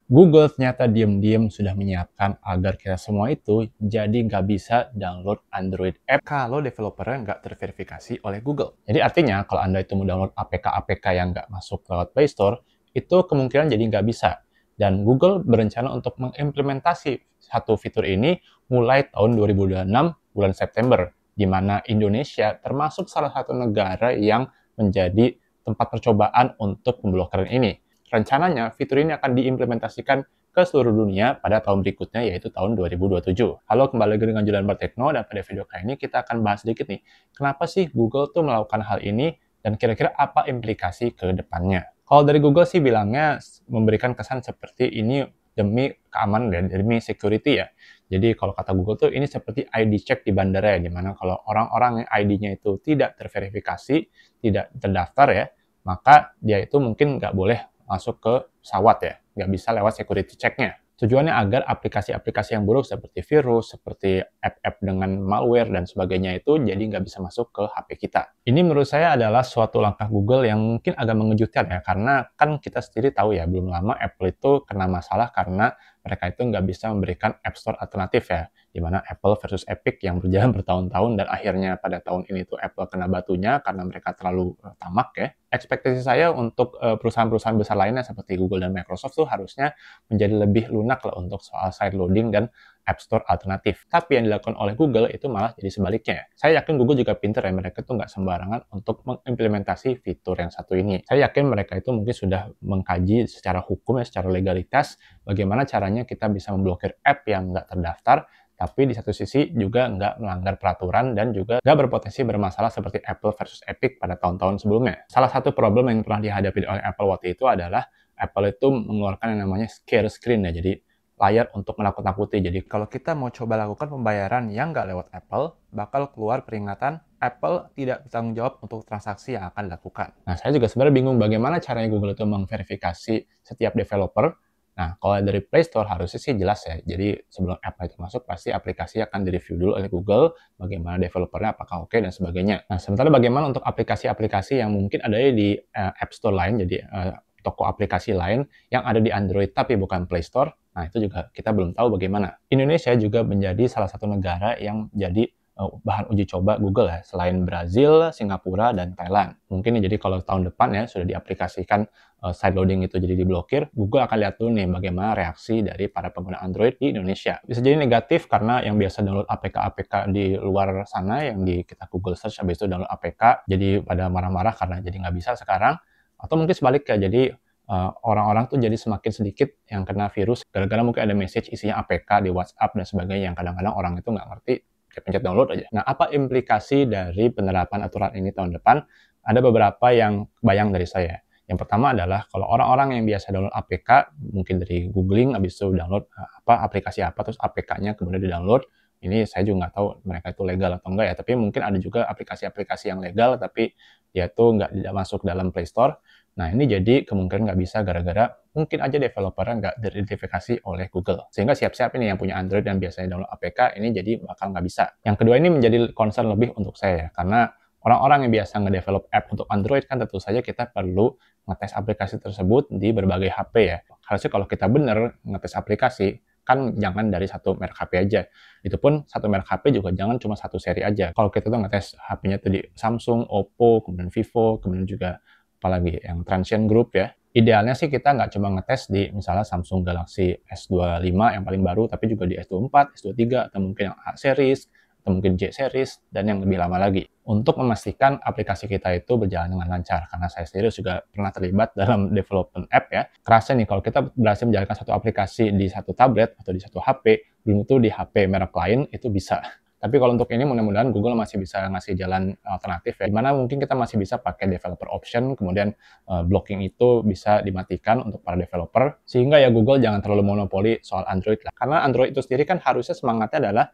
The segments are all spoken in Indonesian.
Google ternyata diam-diam sudah menyiapkan agar kita semua itu jadi nggak bisa download Android app kalau developernya nggak terverifikasi oleh Google. Jadi artinya kalau Anda itu mau download APK-APK yang nggak masuk lewat Play Store, itu kemungkinan jadi nggak bisa. Dan Google berencana untuk mengimplementasi satu fitur ini mulai tahun 2026 bulan September, di mana Indonesia termasuk salah satu negara yang menjadi tempat percobaan untuk pemblokiran ini. Rencananya, fitur ini akan diimplementasikan ke seluruh dunia pada tahun berikutnya, yaitu tahun 2027. Halo, kembali lagi dengan Julian Tekno, dan pada video kali ini kita akan bahas sedikit nih, kenapa sih Google tuh melakukan hal ini, dan kira-kira apa implikasi ke depannya. Kalau dari Google sih bilangnya memberikan kesan seperti ini demi keamanan dan demi security ya. Jadi kalau kata Google tuh ini seperti ID check di bandara ya, dimana kalau orang-orang yang ID-nya itu tidak terverifikasi, tidak terdaftar ya, maka dia itu mungkin nggak boleh masuk ke pesawat ya, nggak bisa lewat security check-nya. Tujuannya agar aplikasi-aplikasi yang buruk seperti virus, seperti app-app dengan malware dan sebagainya itu jadi nggak bisa masuk ke HP kita. Ini menurut saya adalah suatu langkah Google yang mungkin agak mengejutkan ya, karena kan kita sendiri tahu ya, belum lama Apple itu kena masalah karena mereka itu nggak bisa memberikan App Store alternatif ya, di mana Apple versus Epic yang berjalan bertahun-tahun dan akhirnya pada tahun ini tuh Apple kena batunya karena mereka terlalu tamak ya. Ekspektasi saya untuk perusahaan-perusahaan besar lainnya seperti Google dan Microsoft tuh harusnya menjadi lebih lunak lah untuk soal side loading dan App Store alternatif. Tapi yang dilakukan oleh Google itu malah jadi sebaliknya. Saya yakin Google juga pinter ya, mereka tuh nggak sembarangan untuk mengimplementasi fitur yang satu ini. Saya yakin mereka itu mungkin sudah mengkaji secara hukum ya, secara legalitas, bagaimana caranya kita bisa memblokir app yang nggak terdaftar, tapi di satu sisi juga nggak melanggar peraturan dan juga nggak berpotensi bermasalah seperti Apple versus Epic pada tahun-tahun sebelumnya. Salah satu problem yang pernah dihadapi oleh Apple waktu itu adalah Apple itu mengeluarkan yang namanya scare screen ya, jadi layar untuk menakut-nakuti. Jadi kalau kita mau coba lakukan pembayaran yang nggak lewat Apple, bakal keluar peringatan Apple tidak bertanggung jawab untuk transaksi yang akan dilakukan. Nah, saya juga sebenarnya bingung bagaimana caranya Google itu memverifikasi setiap developer. Nah, kalau dari Play Store harusnya sih jelas ya. Jadi sebelum app itu masuk, pasti aplikasi akan direview dulu oleh Google, bagaimana developernya, apakah oke, dan sebagainya. Nah, sementara bagaimana untuk aplikasi-aplikasi yang mungkin ada di App Store lain, jadi toko aplikasi lain yang ada di Android tapi bukan Play Store, nah itu juga kita belum tahu bagaimana. Indonesia juga menjadi salah satu negara yang jadi bahan uji coba Google ya, selain Brazil, Singapura, dan Thailand. Mungkin jadi kalau tahun depan ya sudah diaplikasikan side loading itu jadi diblokir, Google akan lihat dulu nih bagaimana reaksi dari para pengguna Android di Indonesia. Bisa jadi negatif karena yang biasa download APK-APK di luar sana, yang di kita Google search habis itu download APK, jadi pada marah-marah karena jadi nggak bisa sekarang. Atau mungkin sebaliknya, jadi orang-orang tuh jadi semakin sedikit yang kena virus gara-gara mungkin ada message isinya APK di WhatsApp dan sebagainya, yang kadang-kadang orang itu nggak ngerti, pencet download aja. Nah, apa implikasi dari penerapan aturan ini tahun depan? Ada beberapa yang bayang dari saya. Yang pertama adalah kalau orang-orang yang biasa download APK, mungkin dari googling, habis itu download aplikasi apa, terus APK-nya kemudian di-download. Ini saya juga nggak tahu mereka itu legal atau enggak ya, tapi mungkin ada juga aplikasi-aplikasi yang legal, tapi dia tuh tidak masuk dalam Play Store. Nah, ini jadi kemungkinan nggak bisa gara-gara mungkin aja developernya nggak teridentifikasi oleh Google. Sehingga siap-siap ini yang punya Android dan biasanya download APK, ini jadi bakal nggak bisa. Yang kedua ini menjadi concern lebih untuk saya, karena orang-orang yang biasa nge-develop app untuk Android kan tentu saja kita perlu ngetes aplikasi tersebut di berbagai HP ya. Harusnya kalau kita bener ngetes aplikasi, kan jangan dari satu merek HP aja. Itu pun satu merek HP juga jangan cuma satu seri aja. Kalau kita tuh ngetes HP-nya tuh di Samsung, Oppo, kemudian Vivo, kemudian juga apalagi yang Transsion Group ya. Idealnya sih kita nggak cuma ngetes di misalnya Samsung Galaxy S25 yang paling baru, tapi juga di S24, S23, atau mungkin yang A series, atau mungkin J series, dan yang lebih lama lagi. Untuk memastikan aplikasi kita itu berjalan dengan lancar, karena saya sendiri juga pernah terlibat dalam development app ya. Kerasa nih kalau kita berhasil menjalankan satu aplikasi di satu tablet atau di satu HP, belum tentu di HP merek lain itu bisa. Tapi kalau untuk ini mudah-mudahan Google masih bisa ngasih jalan alternatif ya, dimana mungkin kita masih bisa pakai developer option, kemudian blocking itu bisa dimatikan untuk para developer, sehingga ya Google jangan terlalu monopoli soal Android lah. Karena Android itu sendiri kan harusnya semangatnya adalah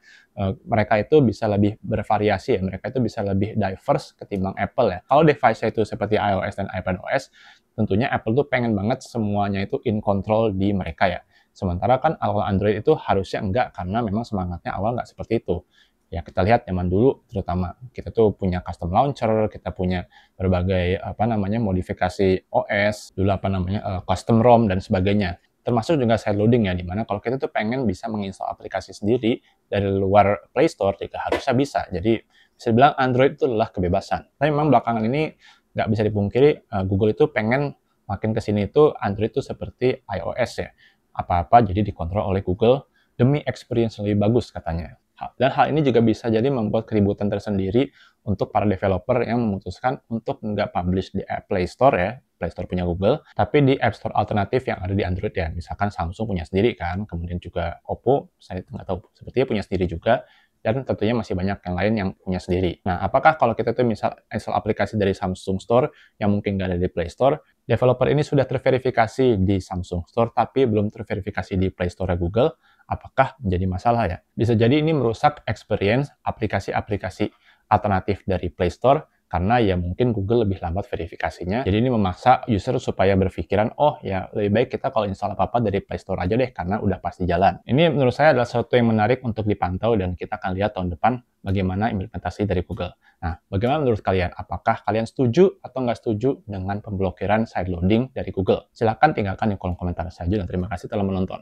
mereka itu bisa lebih bervariasi ya, mereka itu bisa lebih diverse ketimbang Apple ya. Kalau device itu seperti iOS dan iPadOS, tentunya Apple tuh pengen banget semuanya itu in control di mereka ya. Sementara kan awal Android itu harusnya enggak, karena memang semangatnya awal nggak seperti itu. Ya kita lihat zaman dulu terutama kita tuh punya custom launcher, kita punya berbagai modifikasi OS, dulu custom ROM dan sebagainya. termasuk juga side loading ya, dimana kalau kita tuh pengen bisa menginstal aplikasi sendiri dari luar Play Store juga harusnya bisa. Jadi bisa dibilang Android itu adalah kebebasan. Tapi memang belakangan ini nggak bisa dipungkiri, Google itu pengen makin ke sini itu Android itu seperti iOS ya. Apa-apa jadi dikontrol oleh Google demi experience yang lebih bagus katanya. Dan hal ini juga bisa jadi membuat keributan tersendiri untuk para developer yang memutuskan untuk nggak publish di Play Store ya, Play Store punya Google, tapi di App Store alternatif yang ada di Android ya. Misalkan Samsung punya sendiri kan, kemudian juga Oppo, saya nggak tahu, sepertinya punya sendiri juga, dan tentunya masih banyak yang lain yang punya sendiri. Nah, apakah kalau kita tuh misal install aplikasi dari Samsung Store yang mungkin nggak ada di Play Store, developer ini sudah terverifikasi di Samsung Store tapi belum terverifikasi di Play Store Google, apakah menjadi masalah ya? Bisa jadi ini merusak experience aplikasi-aplikasi alternatif dari Play Store karena ya mungkin Google lebih lambat verifikasinya. Jadi ini memaksa user supaya berpikiran, oh ya lebih baik kita kalau install apa-apa dari Play Store aja deh karena udah pasti jalan. Ini menurut saya adalah sesuatu yang menarik untuk dipantau dan kita akan lihat tahun depan bagaimana implementasi dari Google. Nah, bagaimana menurut kalian? Apakah kalian setuju atau nggak setuju dengan pemblokiran side loading dari Google? Silahkan tinggalkan di kolom komentar saja dan terima kasih telah menonton.